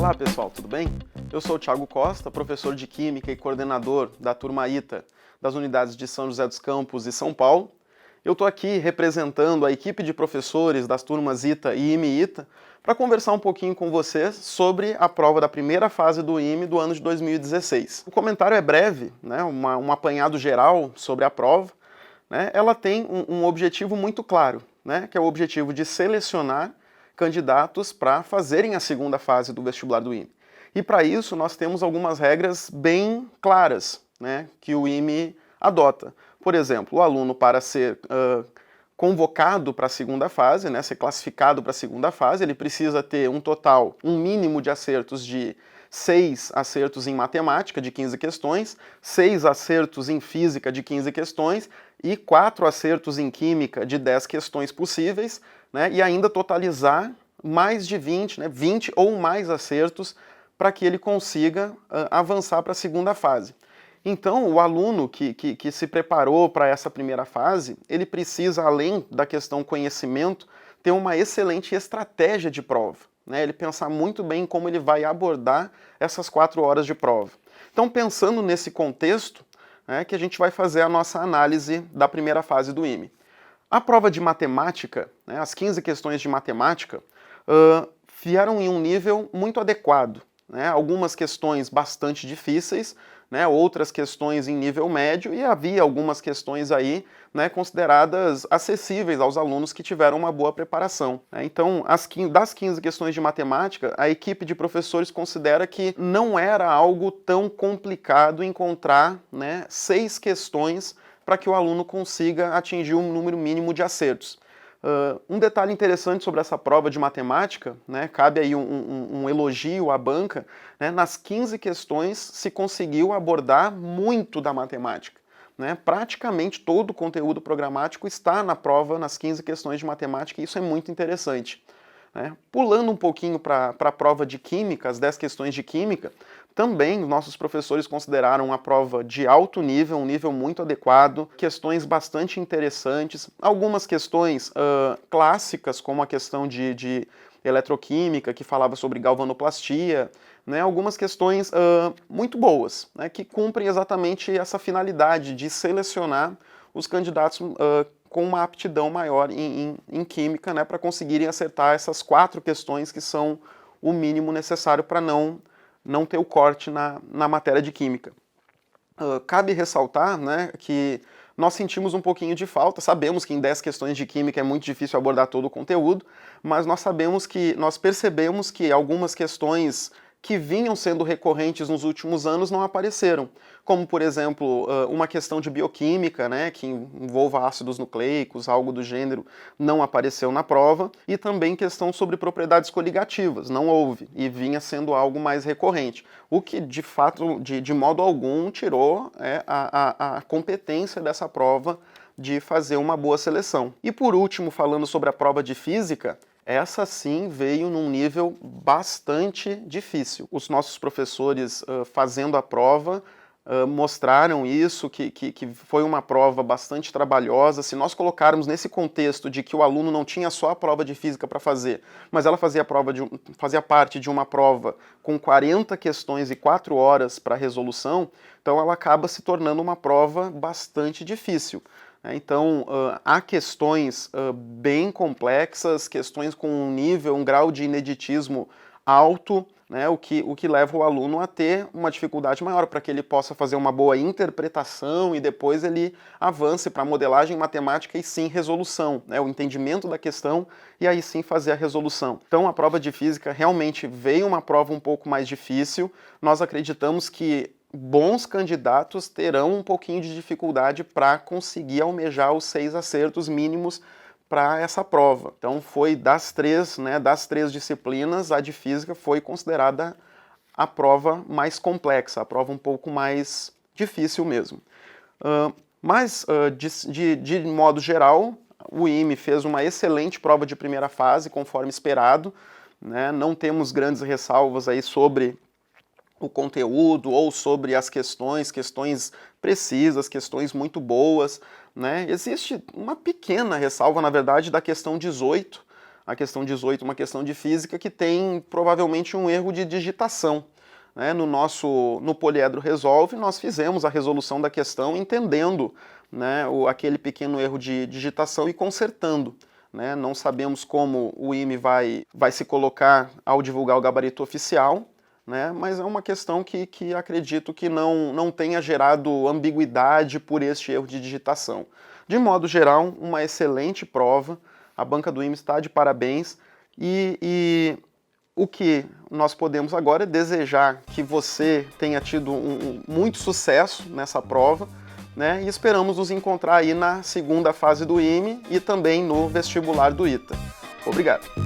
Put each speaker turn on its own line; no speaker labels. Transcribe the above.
Olá pessoal, tudo bem? Eu sou o Thiago Costa, professor de Química e coordenador da turma ITA das unidades de São José dos Campos e São Paulo. Eu estou aqui representando a equipe de professores das turmas ITA e IME-ITA para conversar um pouquinho com vocês sobre a prova da primeira fase do IME do ano de 2016. O comentário é breve, né, um apanhado geral sobre a prova. Né, ela tem um objetivo muito claro, né, que é o objetivo de selecionar candidatos para fazerem a segunda fase do vestibular do IME. E para isso nós temos algumas regras bem claras, né, que o IME adota. Por exemplo, o aluno para ser convocado para a segunda fase, né, ser classificado para a segunda fase, ele precisa ter um mínimo de acertos de 6 acertos em matemática, de 15 questões, 6 acertos em física, de 15 questões, e 4 acertos em química, de 10 questões possíveis, né, e ainda totalizar mais de 20, né, 20 ou mais acertos para que ele consiga avançar para a segunda fase. Então, o aluno que se preparou para essa primeira fase, ele precisa, além da questão conhecimento, ter uma excelente estratégia de prova. Né? Ele pensar muito bem em como ele vai abordar essas 4 horas de prova. Então, pensando nesse contexto, que a gente vai fazer a nossa análise da primeira fase do IME. A prova de matemática, né, as 15 questões de matemática, vieram em um nível muito adequado. Né? Algumas questões bastante difíceis, né, outras questões em nível médio, e havia algumas questões aí, né, consideradas acessíveis aos alunos que tiveram uma boa preparação. Né? Então, das 15 questões de matemática, a equipe de professores considera que não era algo tão complicado encontrar, né, 6 questões para que o aluno consiga atingir um número mínimo de acertos. Um detalhe interessante sobre essa prova de matemática, né, cabe aí um elogio à banca, né, nas 15 questões se conseguiu abordar muito da matemática. Né, praticamente todo o conteúdo programático está na prova, nas 15 questões de matemática, e isso é muito interessante. Né. Pulando um pouquinho para a prova de química, as 10 questões de química, também nossos professores consideraram a prova de alto nível, um nível muito adequado, questões bastante interessantes, algumas questões clássicas, como a questão de eletroquímica, que falava sobre galvanoplastia, né, algumas questões muito boas, né, que cumprem exatamente essa finalidade de selecionar os candidatos com uma aptidão maior em química, né, para conseguirem acertar essas 4 questões que são o mínimo necessário para não ter o corte na matéria de química. Cabe ressaltar, né, que nós sentimos um pouquinho de falta, sabemos que em 10 questões de química é muito difícil abordar todo o conteúdo, mas nós percebemos que algumas questões que vinham sendo recorrentes nos últimos anos não apareceram, como, por exemplo, uma questão de bioquímica, né, que envolva ácidos nucleicos, algo do gênero, não apareceu na prova, e também questão sobre propriedades coligativas, não houve, e vinha sendo algo mais recorrente, o que, de fato, de modo algum, tirou a competência dessa prova de fazer uma boa seleção. E por último, falando sobre a prova de física, essa sim veio num nível bastante difícil. Os nossos professores fazendo a prova mostraram isso, que foi uma prova bastante trabalhosa. Se nós colocarmos nesse contexto de que o aluno não tinha só a prova de física para fazer, mas ela fazia parte de uma prova com 40 questões e 4 horas para resolução, então ela acaba se tornando uma prova bastante difícil. Então, há questões bem complexas, questões com um grau de ineditismo alto, né, o que leva o aluno a ter uma dificuldade maior para que ele possa fazer uma boa interpretação e depois ele avance para modelagem matemática e sim resolução, né, o entendimento da questão e aí sim fazer a resolução. Então, a prova de física realmente veio uma prova um pouco mais difícil. Nós acreditamos que bons candidatos terão um pouquinho de dificuldade para conseguir almejar os 6 acertos mínimos para essa prova. Então foi das três disciplinas, a de física foi considerada a prova mais complexa, a prova um pouco mais difícil mesmo. Mas de modo geral, o IME fez uma excelente prova de primeira fase, conforme esperado, né? Não temos grandes ressalvas aí sobre o conteúdo ou sobre as questões precisas, questões muito boas, né? Existe uma pequena ressalva, na verdade, da questão 18, a questão 18, uma questão de física, que tem provavelmente um erro de digitação. Né? No Poliedro Resolve, nós fizemos a resolução da questão entendendo, né, aquele pequeno erro de digitação e consertando. Né? Não sabemos como o IME vai se colocar ao divulgar o gabarito oficial, né? Mas é uma questão que acredito que não tenha gerado ambiguidade por este erro de digitação. De modo geral, uma excelente prova, a banca do IME está de parabéns e o que nós podemos agora é desejar que você tenha tido muito sucesso nessa prova, né? E esperamos nos encontrar aí na segunda fase do IME e também no vestibular do ITA. Obrigado!